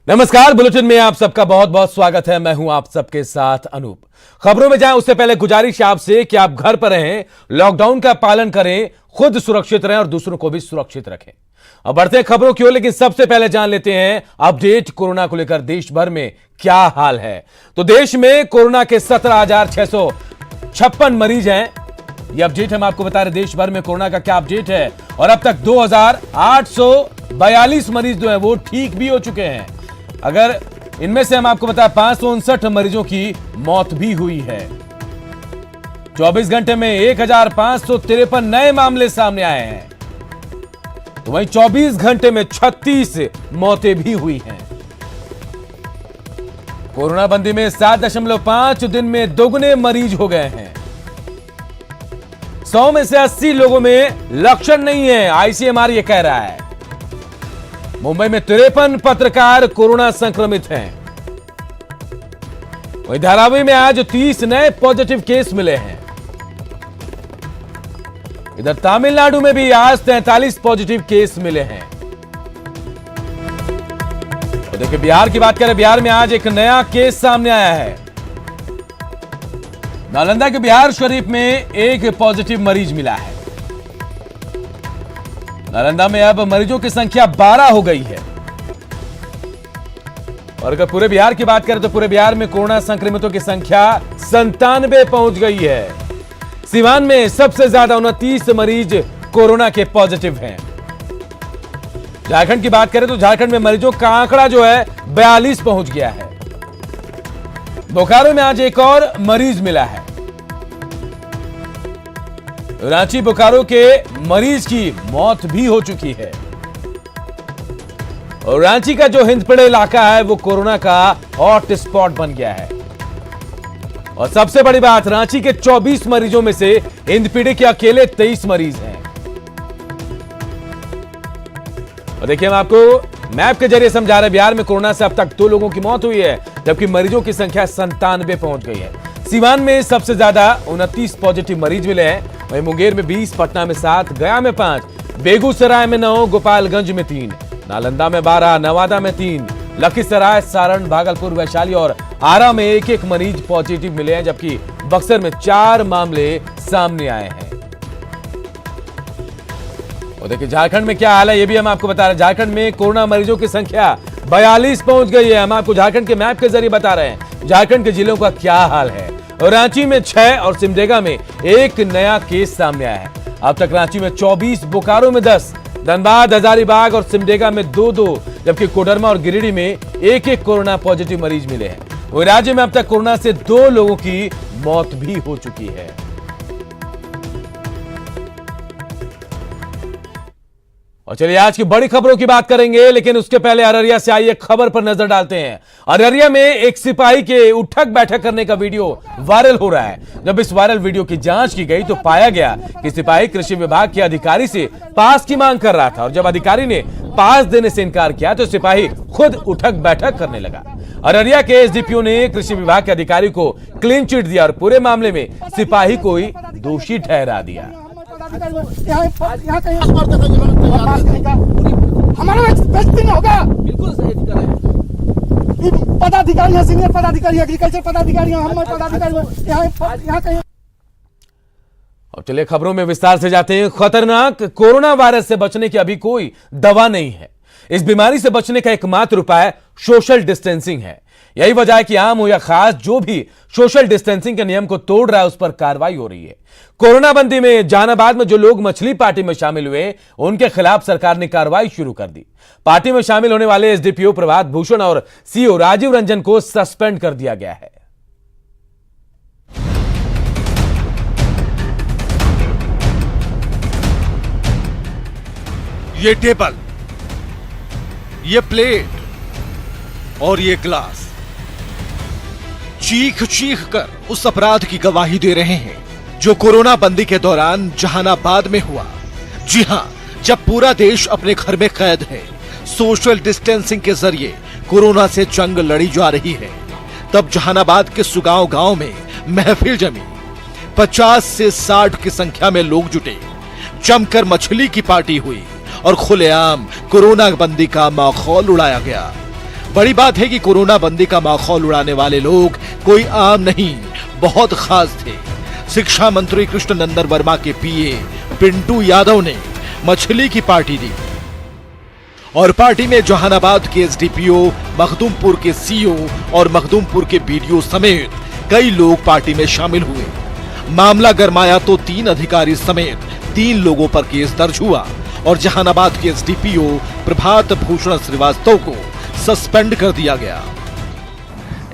नमस्कार, बुलेटिन में आप सबका बहुत बहुत स्वागत है। मैं हूं आप सबके साथ अनूप। खबरों में जाएं उससे पहले गुजारिश है आपसे कि आप घर पर रहें, लॉकडाउन का पालन करें, खुद सुरक्षित रहें और दूसरों को भी सुरक्षित रखें। अब बढ़ते हैं खबरों की ओर, लेकिन सबसे पहले जान लेते हैं अपडेट कोरोना को लेकर देश भर में क्या हाल है। तो देश में कोरोना के 17,656 मरीज हैं। ये अपडेट हम आपको बता रहे देश भर में कोरोना का क्या अपडेट है। और अब तक 2,842 मरीज जो है वो ठीक भी हो चुके हैं। अगर इनमें से हम आपको बताएं 559 मरीजों की मौत भी हुई है। 24 घंटे में 1,553 नए मामले सामने आए हैं। तो वहीं 24 घंटे में 36 मौतें भी हुई हैं। कोरोना बंदी में 7.5 दिन में दोगुने मरीज हो गए हैं। 100 में से 80 लोगों में लक्षण नहीं है, आईसीएमआर ये कह रहा है। मुंबई में 53 पत्रकार कोरोना संक्रमित हैं। वहीं धारावी में आज 30 नए पॉजिटिव केस मिले हैं। इधर तमिलनाडु में भी आज 43 पॉजिटिव केस मिले हैं। तो देखिए बिहार की बात करें, बिहार में आज एक नया केस सामने आया है। नालंदा के बिहार शरीफ में एक पॉजिटिव मरीज मिला है। नालंदा में अब मरीजों की संख्या 12 हो गई है। और अगर पूरे बिहार की बात करें तो पूरे बिहार में कोरोना संक्रमितों की संख्या 97 पहुंच गई है। सिवान में सबसे ज्यादा 29 मरीज कोरोना के पॉजिटिव हैं। झारखंड की बात करें तो झारखंड में मरीजों का आंकड़ा जो है 42 पहुंच गया है। बोकारो में आज एक और मरीज मिला है। रांची बोकारो के मरीज की मौत भी हो चुकी है। और रांची का जो हिंदपीढ़ी इलाका है वो कोरोना का हॉट स्पॉट बन गया है। और सबसे बड़ी बात, रांची के 24 मरीजों में से हिंदपीढ़ी के अकेले 23 मरीज हैं। और देखिए हम आपको मैप के जरिए समझा रहे, बिहार में कोरोना से अब तक 2 लोगों की मौत हुई है, जबकि मरीजों की संख्या 97 पहुंच गई है। सीवान में सबसे ज्यादा 29 पॉजिटिव मरीज मिले हैं। वहीं मुंगेर में 20, पटना में 7, गया में 5, बेगूसराय में 9, गोपालगंज में 3, नालंदा में 12, नवादा में 3, लखीसराय, सारण, भागलपुर, वैशाली और आरा में एक एक मरीज पॉजिटिव मिले हैं, जबकि बक्सर में 4 मामले सामने आए हैं। और देखिए झारखंड में क्या हाल है ये भी हम आपको बता रहे हैं। झारखंड में कोरोना मरीजों की संख्या 42 पहुंच गई है। हम आपको झारखंड के मैप के जरिए बता रहे हैं झारखंड के जिलों का क्या हाल है। और रांची में 6 और सिमडेगा में एक नया केस सामने आया है। अब तक रांची में 24, बोकारो में 10, धनबाद, हजारीबाग और सिमडेगा में 2-2, जबकि कोडरमा और गिरिडीह में एक एक कोरोना पॉजिटिव मरीज मिले हैं। वहीं राज्य में अब तक कोरोना से 2 लोगों की मौत भी हो चुकी है। और चलिए आज की बड़ी खबरों की बात करेंगे, लेकिन उसके पहले अररिया से आई एक खबर पर नजर डालते हैं। अररिया में एक सिपाही के उठक बैठक करने का वीडियो वायरल हो रहा है। जब इस वायरल वीडियो की जांच की गई तो पाया गया कि सिपाही कृषि विभाग के अधिकारी से पास की मांग कर रहा था। और जब अधिकारी ने पास देने से इनकार किया तो सिपाही खुद उठक बैठक करने लगा। अररिया के एसडीपीओ ने कृषि विभाग के अधिकारी को क्लीन चिट दिया और पूरे मामले में सिपाही को ही दोषी ठहरा दिया। हमारा बेइज्जती नहीं होगा। बिल्कुल सही है। पदाधिकारी, सीनियर पदाधिकारी, एग्रीकल्चर पदाधिकारी, हम पदाधिकारी यहाँ कहीं। और चलिए खबरों में विस्तार से जाते हैं। खतरनाक कोरोना वायरस से बचने की अभी कोई दवा नहीं है। इस बीमारी से बचने का एकमात्र उपाय सोशल डिस्टेंसिंग है। यही वजह है कि आम हो या खास, जो भी सोशल डिस्टेंसिंग के नियम को तोड़ रहा है उस पर कार्रवाई हो रही है। कोरोना बंदी में जहानाबाद में जो लोग मछली पार्टी में शामिल हुए उनके खिलाफ सरकार ने कार्रवाई शुरू कर दी। पार्टी में शामिल होने वाले एसडीपीओ प्रभात भूषण और सीओ राजीव रंजन को सस्पेंड कर दिया गया है। ये टेबल, ये प्लेट और ये ग्लास चीख चीख कर उस अपराध की गवाही दे रहे हैं जो कोरोना बंदी के दौरान जहानाबाद में हुआ। जी हां, जब पूरा देश अपने घर में कैद है, सोशल डिस्टेंसिंग के जरिए कोरोना से जंग लड़ी जा रही है, तब जहानाबाद के सुगांव गांव में महफिल जमी। 50 से 60 की संख्या में लोग जुटे, जमकर मछली की पार्टी हुई और खुलेआम कोरोना बंदी का माहौल उड़ाया गया। बड़ी बात है कि कोरोना बंदी का माहौल उड़ाने वाले लोग कोई आम नहीं, बहुत खास थे। शिक्षा मंत्री कृष्णनंदन वर्मा के पीए पिंटू यादव ने मछली की पार्टी दी और पार्टी में जहानाबाद के एसडीपीओ, मखदूमपुर के सीओ और मखदूमपुर के बीडीओ समेत कई लोग पार्टी में शामिल हुए। मामला गरमाया तो 3 अधिकारी समेत 3 लोगों पर केस दर्ज हुआ और जहानाबाद के एसडीपीओ प्रभात भूषण श्रीवास्तव को सस्पेंड कर दिया गया।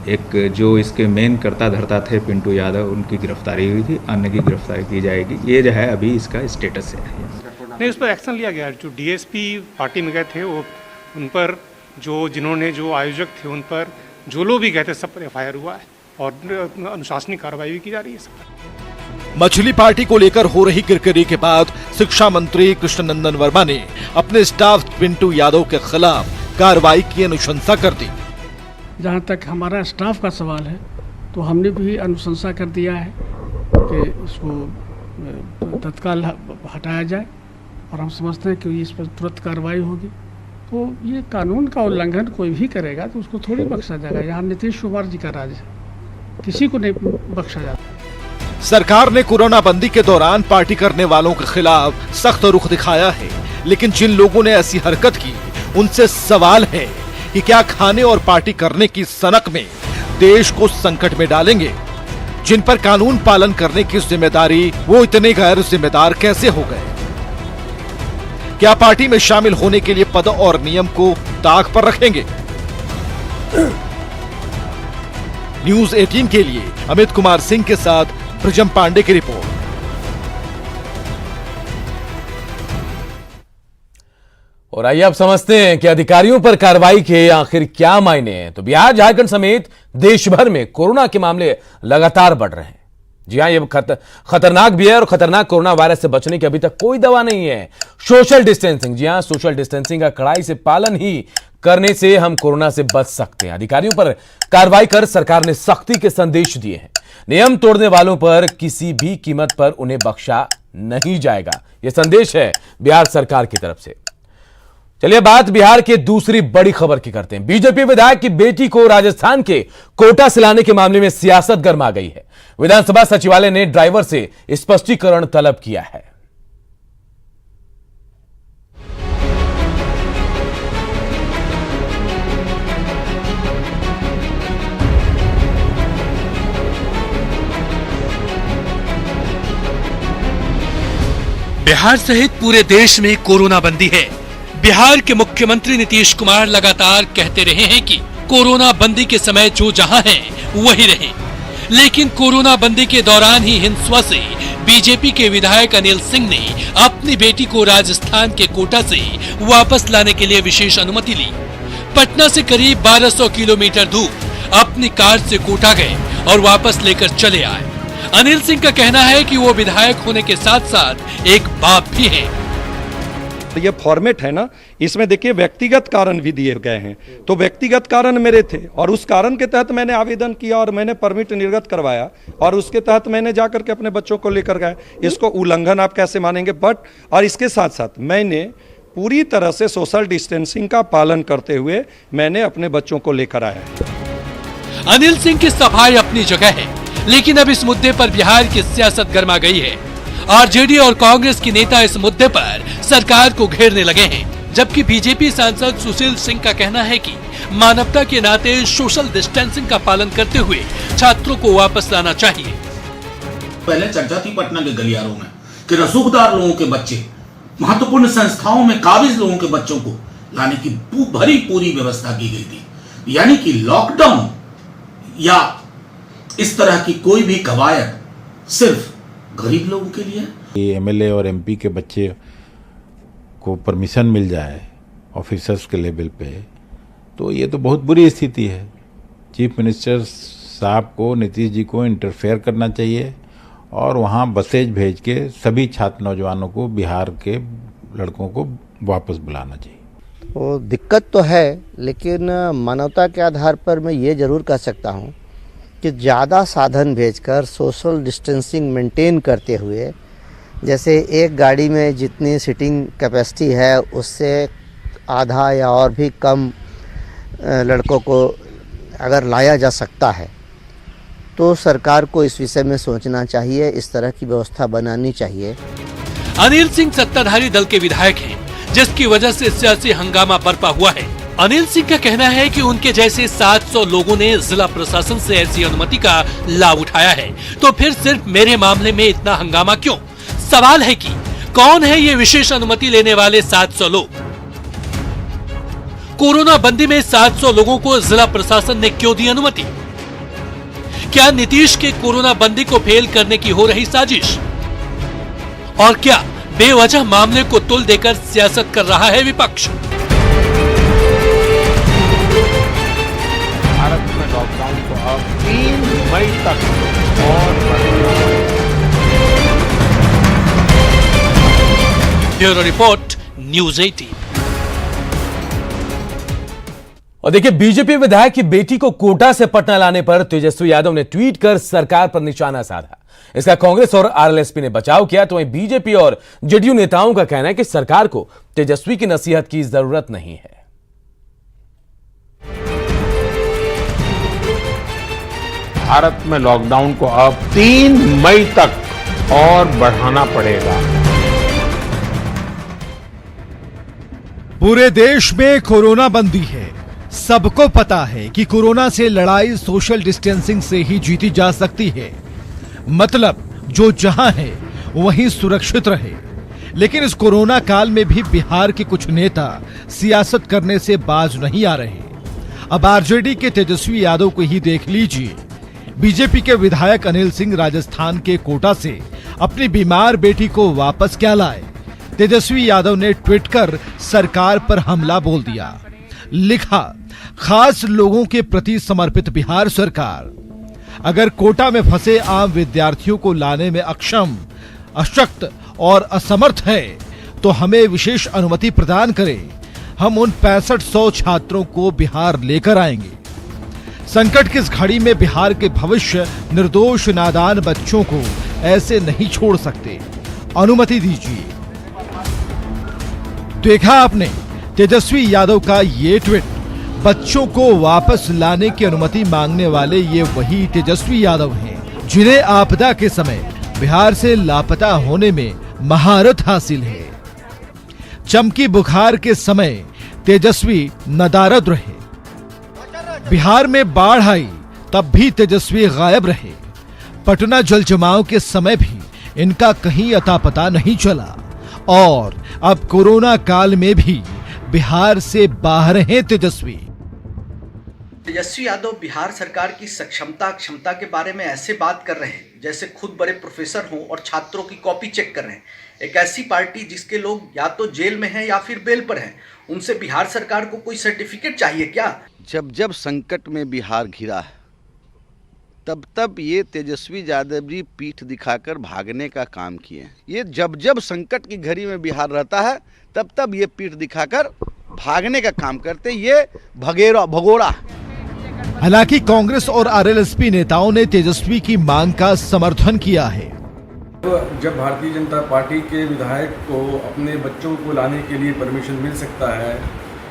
एक जो इसके मेन कर्ता धर्ता थे पिंटू यादव, उनकी गिरफ्तारी हुई थी, अन्य की गिरफ्तारी की जाएगी। ये जो है अभी इसका स्टेटस है। नहीं, उस पर एक्शन लिया गया। जो डीएसपी पार्टी में गए थे वो उन पर जो आयोजक थे उन पर जो लोग भी गए थे सब पर एफआईआर हुआ है और अनुशासनिक कार्रवाई भी की जा रही है सब। मछली पार्टी को लेकर हो रही किरकिरी के बाद शिक्षा मंत्री कृष्णनंदन वर्मा ने अपने स्टाफ पिंटू यादव के खिलाफ कार्रवाई की अनुशंसा कर दी। जहाँ तक हमारा स्टाफ का सवाल है तो हमने भी अनुशंसा कर दिया है कि उसको तत्काल हटाया जाए और हम समझते हैं कि इस पर तुरंत कार्रवाई होगी। तो ये कानून का उल्लंघन कोई भी करेगा तो उसको थोड़ी बख्शा जाएगा। यहाँ नीतीश कुमार जी का राज है, किसी को नहीं बख्शा जाता। सरकार ने कोरोना बंदी के दौरान पार्टी करने वालों के खिलाफ सख्त रुख दिखाया है, लेकिन जिन लोगों ने ऐसी हरकत की उनसे सवाल है कि क्या खाने और पार्टी करने की सनक में देश को संकट में डालेंगे। जिन पर कानून पालन करने की जिम्मेदारी, वो इतने गैर जिम्मेदार कैसे हो गए? क्या पार्टी में शामिल होने के लिए पद और नियम को ताक पर रखेंगे? न्यूज़ 18 के लिए अमित कुमार सिंह के साथ ब्रजम पांडे की रिपोर्ट। और आइए अब समझते हैं कि अधिकारियों पर कार्रवाई के आखिर क्या मायने हैं। तो बिहार, झारखंड समेत देश भर में कोरोना के मामले लगातार बढ़ रहे हैं। जी हां, ये खतरनाक भी है और खतरनाक कोरोना वायरस से बचने की अभी तक कोई दवा नहीं है। सोशल डिस्टेंसिंग, जी हां, सोशल डिस्टेंसिंग का कड़ाई से पालन ही करने से हम कोरोना से बच सकते हैं। अधिकारियों पर कार्रवाई कर सरकार ने सख्ती के संदेश दिए हैं। नियम तोड़ने वालों पर किसी भी कीमत पर उन्हें बख्शा नहीं जाएगा, यह संदेश है बिहार सरकार की तरफ से। चलिए बात बिहार के दूसरी बड़ी खबर की करते हैं। बीजेपी विधायक की बेटी को राजस्थान के कोटा से लाने के मामले में सियासत गर्मा गई है। विधानसभा सचिवालय ने ड्राइवर से स्पष्टीकरण तलब किया है। बिहार सहित पूरे देश में कोरोना बंदी है। बिहार के मुख्यमंत्री नीतीश कुमार लगातार कहते रहे हैं कि कोरोना बंदी के समय जो जहां है वही रहे, लेकिन कोरोना बंदी के दौरान ही हिंसुआ से बीजेपी के विधायक अनिल सिंह ने अपनी बेटी को राजस्थान के कोटा से वापस लाने के लिए विशेष अनुमति ली। पटना से करीब 1200 किलोमीटर दूर अपनी कार से कोटा गए और वापस लेकर चले आए। अनिल सिंह का कहना है कि वो विधायक होने के साथ साथ एक बाप भी हैं। ये फॉर्मेट है ना, इसमें देखिए व्यक्तिगत कारण भी दिए गए हैं। तो व्यक्तिगत कारण मेरे थे और उस कारण के तहत मैंने आवेदन किया और मैंने परमिट निर्गत करवाया और उसके तहत मैंने जाकर के अपने बच्चों को लेकर गए। इसको उल्लंघन आप कैसे मानेंगे? बट और इसके साथ साथ मैंने पूरी तरह से सोशल डिस्टेंसिंग का पालन करते हुए मैंने अपने बच्चों को लेकर आया। अनिल सिंह की सफाई अपनी जगह है, लेकिन अब इस मुद्दे पर बिहार की सियासत गर्मा गई है। आरजेडी और कांग्रेस के नेता इस मुद्दे पर सरकार को घेरने लगे हैं, जबकि बीजेपी सांसद सुशील सिंह का कहना है कि मानवता के नाते सोशल डिस्टेंसिंग का पालन करते हुए छात्रों को वापस लाना चाहिए। पहले चर्चा थी पटना के गलियारों में कि रसूखदार लोगों के बच्चे, महत्वपूर्ण संस्थाओं में काबिज लोगों के बच्चों को लाने की पूरी व्यवस्था की गई थी। यानी कि लॉकडाउन या इस तरह की कोई भी कवायद सिर्फ गरीब लोगों के लिए। एमएलए और एमपी के बच्चे को परमिशन मिल जाए ऑफिसर्स के लेवल पे, तो ये तो बहुत बुरी स्थिति है। चीफ मिनिस्टर साहब को, नीतीश जी को इंटरफेयर करना चाहिए और वहाँ बसेज भेज के सभी छात्र नौजवानों को, बिहार के लड़कों को वापस बुलाना चाहिए। वो दिक्कत तो है, लेकिन मानवता के आधार पर मैं ये ज़रूर कह सकता हूँ कि ज़्यादा साधन भेजकर सोशल डिस्टेंसिंग मेंटेन करते हुए, जैसे एक गाड़ी में जितनी सीटिंग कैपेसिटी है उससे आधा या और भी कम लड़कों को अगर लाया जा सकता है तो सरकार को इस विषय में सोचना चाहिए, इस तरह की व्यवस्था बनानी चाहिए। अनिल सिंह सत्ताधारी दल के विधायक हैं, जिसकी वजह से सियासी हंगामा बरपा हुआ है। अनिल सिंह का कहना है कि उनके जैसे 700 लोगों ने जिला प्रशासन से ऐसी अनुमति का लाभ उठाया है, तो फिर सिर्फ मेरे मामले में इतना हंगामा क्यों? सवाल है कि कौन है ये विशेष अनुमति लेने वाले 700 लोग? कोरोना बंदी में 700 लोगों को जिला प्रशासन ने क्यों दी अनुमति? क्या नीतीश के कोरोना बंदी को फेल करने की हो रही साजिश? और क्या बेवजह मामले को तुल देकर सियासत कर रहा है विपक्ष? भारत में लॉकडाउन को अब 3 मई तक और ब्यूरो रिपोर्ट, न्यूज़ 18। और देखिए, बीजेपी विधायक की बेटी को कोटा से पटना लाने पर तेजस्वी यादव ने ट्वीट कर सरकार पर निशाना साधा। इसका कांग्रेस और आरएलएसपी ने बचाव किया, तो वहीं बीजेपी और जेडीयू नेताओं का कहना है कि सरकार को तेजस्वी की नसीहत की जरूरत नहीं है। भारत में लॉकडाउन को अब 3 मई तक और बढ़ाना पड़ेगा। पूरे देश में कोरोना बंदी है। सबको पता है कि कोरोना से लड़ाई सोशल डिस्टेंसिंग से ही जीती जा सकती है, मतलब जो जहां है वहीं सुरक्षित रहे। लेकिन इस कोरोना काल में भी बिहार के कुछ नेता सियासत करने से बाज नहीं आ रहे। अब आरजेडी के तेजस्वी यादव को ही देख लीजिए। बीजेपी के विधायक अनिल सिंह राजस्थान के कोटा से अपनी बीमार बेटी को वापस क्या लाए? तेजस्वी यादव ने ट्वीट कर सरकार पर हमला बोल दिया। लिखा, खास लोगों के प्रति समर्पित बिहार सरकार अगर कोटा में फंसे आम विद्यार्थियों को लाने में अक्षम, अशक्त और असमर्थ है तो हमें विशेष अनुमति प्रदान करें। हम उन 6500 छात्रों को बिहार लेकर आएंगे। संकट की इस घड़ी में बिहार के भविष्य निर्दोष नादान बच्चों को ऐसे नहीं छोड़ सकते। अनुमति दीजिए। देखा आपने तेजस्वी यादव का ये ट्वीट। बच्चों को वापस लाने की अनुमति मांगने वाले ये वही तेजस्वी यादव हैं, जिन्हें आपदा के समय बिहार से लापता होने में महारत हासिल है। चमकी बुखार के समय तेजस्वी नदारद रहे। बिहार में बाढ़ आई तब भी तेजस्वी गायब रहे। पटना जल जमाव के समय भी इनका कहीं अता पता नहीं चला। और अब कोरोना काल में भी बिहार से बाहर हैं तेजस्वी। तेजस्वी यादव बिहार सरकार की क्षमता के बारे में ऐसे बात कर रहे हैं जैसे खुद बड़े प्रोफेसर हों और छात्रों की कॉपी चेक कर रहे हैं। एक ऐसी पार्टी जिसके लोग या तो जेल में हैं या फिर बेल पर हैं, उनसे बिहार सरकार को कोई सर्टिफिकेट चाहिए क्या? जब संकट में बिहार घिरा है तब ये तेजस्वी यादव जी पीठ दिखाकर भागने का काम किए। ये जब संकट की घड़ी में बिहार रहता है तब ये पीठ दिखाकर भागने का काम करते। ये भगोड़ा। हालांकि कांग्रेस और आरएलएसपी नेताओं ने तेजस्वी की मांग का समर्थन किया है। जब भारतीय जनता पार्टी के विधायक को अपने बच्चों को लाने के लिए परमिशन मिल सकता है,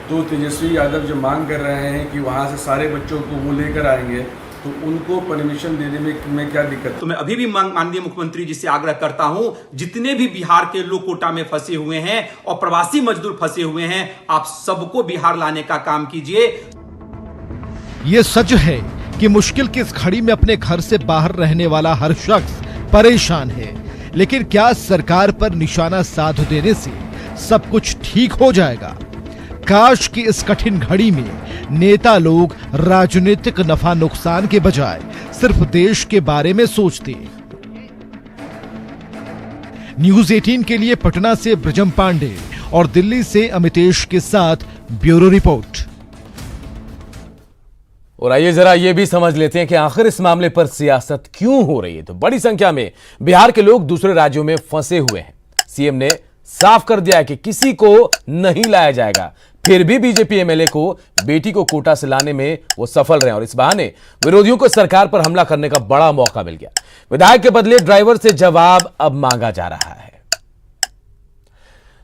तो तेजस्वी यादव जो मांग कर रहे हैं कि वहां से सारे बच्चों को वो लेकर आएंगे, तो उनको परमिशन देने में क्या दिक्कत? तो मैं अभी भी माननीय मुख्यमंत्री जी से आग्रह करता हूं, जितने भी बिहार के लोग कोटा में फंसे हुए हैं और प्रवासी मजदूर फंसे हुए हैं, आप सबको बिहार लाने का काम कीजिए। ये सच है कि मुश्किल की इस घड़ी में अपने घर से बाहर रहने वाला हर शख्स परेशान है, लेकिन क्या सरकार पर निशाना साध देने से सब कुछ ठीक हो जाएगा? काश कि इस कठिन घड़ी में नेता लोग राजनीतिक नफा नुकसान के बजाय सिर्फ देश के बारे में सोचते। न्यूज़ 18 के लिए पटना से ब्रजम पांडे और दिल्ली से अमितेश के साथ ब्यूरो रिपोर्ट। और आइए जरा ये भी समझ लेते हैं कि आखिर इस मामले पर सियासत क्यों हो रही है। तो बड़ी संख्या में बिहार के लोग दूसरे राज्यों में फंसे हुए हैं। सीएम ने साफ कर दिया है कि किसी को नहीं लाया जाएगा। फिर भी बीजेपी एमएलए को बेटी को कोटा से लाने में वो सफल रहे और इस बहाने विरोधियों को सरकार पर हमला करने का बड़ा मौका मिल गया। विधायक के बदले ड्राइवर से जवाब अब मांगा जा रहा है।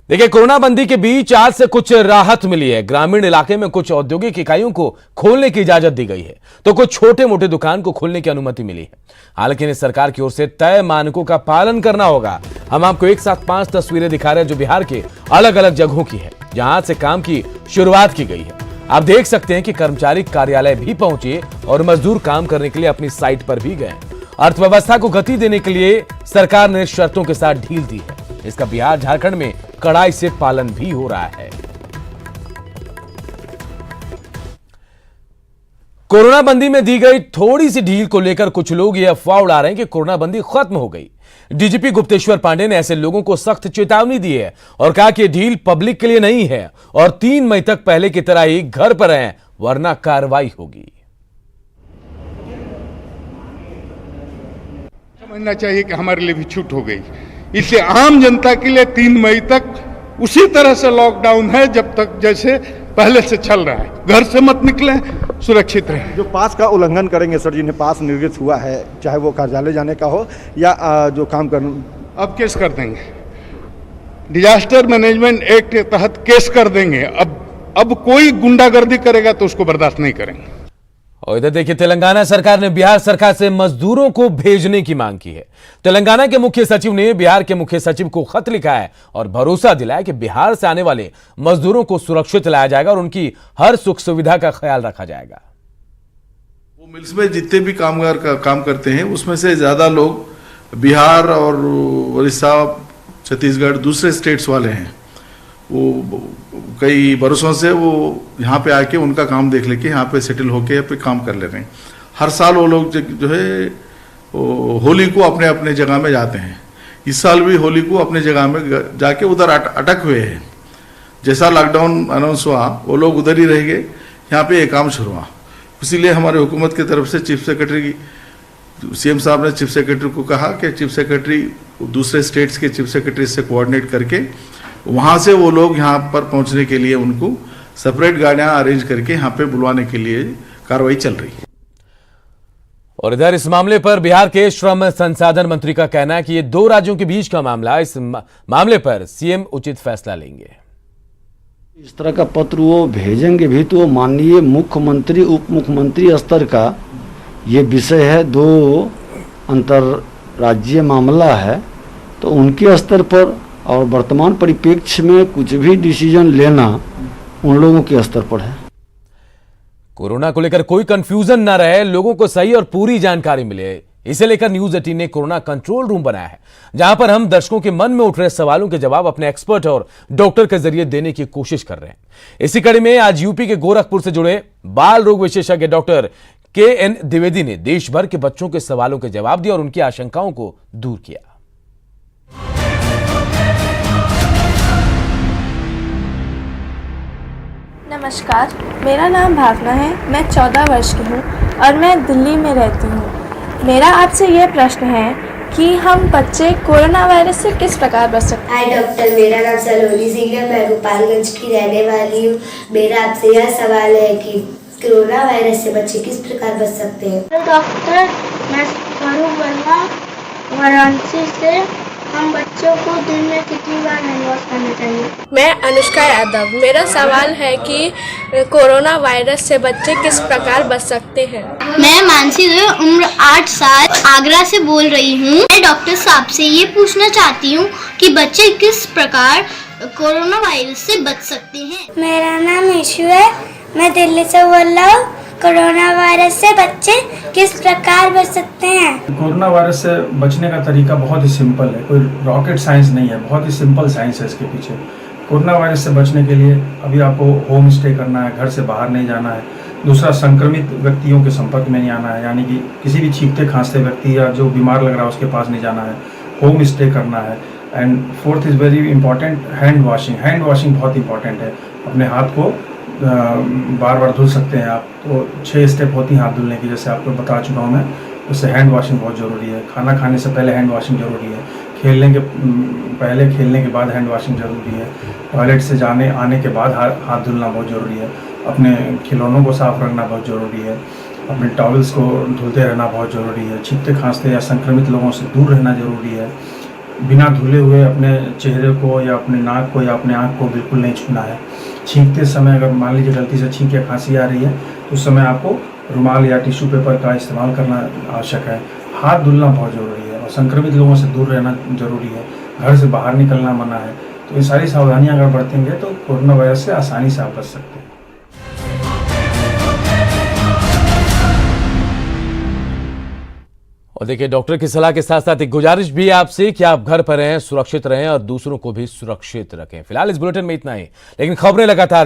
देखिए, कोरोना बंदी के बीच आज से कुछ राहत मिली है। ग्रामीण इलाके में कुछ औद्योगिक इकाइयों को खोलने की इजाजत दी गई है, तो कुछ छोटे मोटे दुकान को खोलने की अनुमति मिली है। हालांकि इन्हें सरकार की ओर से तय मानकों का पालन करना होगा। हम आपको एक साथ 5 तस्वीरें दिखा रहे हैं जो बिहार के अलग अलग जगहों की है जहां आज से काम की शुरुआत की गई है। आप देख सकते हैं कि कर्मचारी कार्यालय भी पहुंचे और मजदूर काम करने के लिए अपनी साइट पर भी गए। अर्थव्यवस्था को गति देने के लिए सरकार ने शर्तों के साथ ढील दी है। इसका बिहार झारखंड में कड़ाई से पालन भी हो रहा है। कोरोना बंदी में दी गई थोड़ी सी ढील को लेकर कुछ लोग यह अफवाह उड़ा रहे हैं कि कोरोना बंदी खत्म हो गई। डीजीपी गुप्तेश्वर पांडे ने ऐसे लोगों को सख्त चेतावनी दी है और कहा कि ढील पब्लिक के लिए नहीं है और 3 मई तक पहले की तरह ही घर पर रहें, वरना कार्रवाई होगी। समझना चाहिए कि हमारे लिए भी छूट हो गई। इसलिए आम जनता के लिए 3 मई तक उसी तरह से लॉकडाउन है जब तक जैसे पहले से चल रहा है। घर से मत निकलें, सुरक्षित रहें। जो पास का उल्लंघन करेंगे सर, जिन्हें पास निर्गत हुआ है, चाहे वो कार्यालय जाने का हो या जो काम कर, अब केस कर देंगे। डिजास्टर मैनेजमेंट एक्ट के तहत केस कर देंगे। अब कोई गुंडागर्दी करेगा तो उसको बर्दाश्त नहीं करेंगे। और इधर देखिए, तेलंगाना सरकार ने बिहार सरकार से मजदूरों को भेजने की मांग की है। तेलंगाना के मुख्य सचिव ने बिहार के मुख्य सचिव को खत लिखा है और भरोसा दिलाया कि बिहार से आने वाले मजदूरों को सुरक्षित लाया जाएगा और उनकी हर सुख सुविधा का ख्याल रखा जाएगा। वो मिल्स में जितने भी कामगार का काम करते हैं उसमें से ज्यादा लोग बिहार और उड़ीसा, छत्तीसगढ़, दूसरे स्टेट्स वाले हैं। वो कई बरसों से वो यहाँ पे आके उनका काम देख लेके यहाँ पे सेटल होके यहाँ पे काम कर ले रहे हैं। हर साल वो लोग जो है होली को अपने अपने जगह में जाते हैं। इस साल भी होली को अपने जगह में जाके उधर अटक हुए हैं। जैसा लॉकडाउन अनाउंस हुआ वो लोग उधर ही रह गए, यहाँ पे ये काम शुरू हुआ। इसीलिए हमारे हुकूमत की तरफ से चीफ सेक्रेटरी, सीएम साहब ने चीफ सेक्रेटरी को कहा कि चीफ सेक्रेटरी दूसरे स्टेट्स के चीफ सेक्रेटरी से कोऑर्डिनेट करके वहां से वो लोग यहाँ पर पहुंचने के लिए उनको सेपरेट गाड़ियां अरेंज करके यहाँ पे बुलवाने के लिए कार्रवाई चल रही है। और इधर इस मामले पर बिहार के श्रम संसाधन मंत्री का कहना है कि ये 2 राज्यों के बीच का मामला, इस मामले पर सीएम उचित फैसला लेंगे। इस तरह का पत्र वो भेजेंगे भी तो माननीय मुख्यमंत्री, उप मुख्यमंत्री स्तर का ये विषय है, 2 अंतर्राज्यीय मामला है, तो उनके स्तर पर और वर्तमान परिप्रेक्ष्य में कुछ भी डिसीजन लेना उन लोगों के स्तर पर है। कोरोना को लेकर कोई कंफ्यूजन ना रहे, लोगों को सही और पूरी जानकारी मिले, इसे लेकर न्यूज 18 ने कोरोना कंट्रोल रूम बनाया है, जहां पर हम दर्शकों के मन में उठ रहे सवालों के जवाब अपने एक्सपर्ट और डॉक्टर के जरिए देने की कोशिश कर रहे हैं। इसी कड़ी में आज यूपी के गोरखपुर से जुड़े बाल रोग विशेषज्ञ डॉक्टर KN द्विवेदी ने देश भर के बच्चों के सवालों के जवाब दिए और उनकी आशंकाओं को दूर किया। नमस्कार, मेरा नाम भावना है। मैं 14 वर्ष की हूँ और मैं दिल्ली में रहती हूँ। मेरा आपसे ये प्रश्न है कि हम बच्चे कोरोना वायरस से किस प्रकार बच सकते हैं। हाय डॉक्टर, मेरा नाम सलोनी सिंह है। मैं गोपालगंज की रहने वाली हूँ। मेरा आपसे यह सवाल है कि कोरोना वायरस से बच्चे किस प्रकार बच सकते हैं। डॉक्टर, मैं स्वरूप वर्मा वाराणसी से। हम बच्चों को दिन में कितनी बार हैंड वॉश करना चाहिए। मैं अनुष्का यादव। मेरा सवाल है कि कोरोना वायरस से बच्चे किस प्रकार बच सकते हैं। मैं मानसी देव, उम्र 8 साल, आगरा से बोल रही हूँ। मैं डॉक्टर साहब से ये पूछना चाहती हूँ कि बच्चे किस प्रकार कोरोना वायरस से बच सकते हैं। मेरा नाम ईशु है, मैं दिल्ली से बोल रहा हूँ। कोरोना वायरस से बच्चे किस प्रकार बच सकते हैं। कोरोना वायरस से बचने का तरीका बहुत ही सिंपल है, कोई रॉकेट साइंस नहीं है, बहुत ही सिंपल साइंस है इसके पीछे। कोरोना वायरस से बचने के लिए अभी आपको होम स्टे करना है, घर से बाहर नहीं जाना है। दूसरा, संक्रमित व्यक्तियों के संपर्क में नहीं आना है, यानी कि किसी भी छींकते खांसते व्यक्ति या जो बीमार लग रहा है उसके पास नहीं जाना है, होम स्टे करना है। And 4th is very important, hand washing. Hand washing बहुत इंपॉर्टेंट है। अपने हाथ को बार बार धुल सकते हैं आप, तो 6 स्टेप होती हैं हाथ धुलने की, जैसे आपको बता चुका हूँ मैं। उससे हैंड वॉशिंग बहुत ज़रूरी है। खाना खाने से पहले हैंड वॉशिंग ज़रूरी है। खेलने के पहले, खेलने के बाद हैंड वॉशिंग ज़रूरी है। टॉयलेट से आने के बाद हाथ धुलना बहुत ज़रूरी है। अपने खिलौनों को साफ रखना बहुत ज़रूरी है। अपने टॉवल्स को धुलते रहना बहुत ज़रूरी है। छींकते खांसते या संक्रमित लोगों से दूर रहना ज़रूरी है। बिना धुले हुए अपने चेहरे को या अपने नाक को या अपने आँख को बिल्कुल नहीं छूना है। छींकते समय अगर मान लीजिए गलती से छींक या खांसी आ रही है तो उस समय आपको रुमाल या टिश्यू पेपर का इस्तेमाल करना आवश्यक है। हाथ धुलना बहुत ज़रूरी है और संक्रमित लोगों से दूर रहना जरूरी है। घर से बाहर निकलना मना है। तो ये सारी सावधानियां अगर बरतेंगे तो कोरोना वायरस से आसानी से आप बच सकते हैं। और देखिए, डॉक्टर की सलाह के साथ साथ एक गुजारिश भी है आपसे कि आप घर पर रहें, सुरक्षित रहें और दूसरों को भी सुरक्षित रखें। फिलहाल इस बुलेटिन में इतना ही, लेकिन खबरें लगातार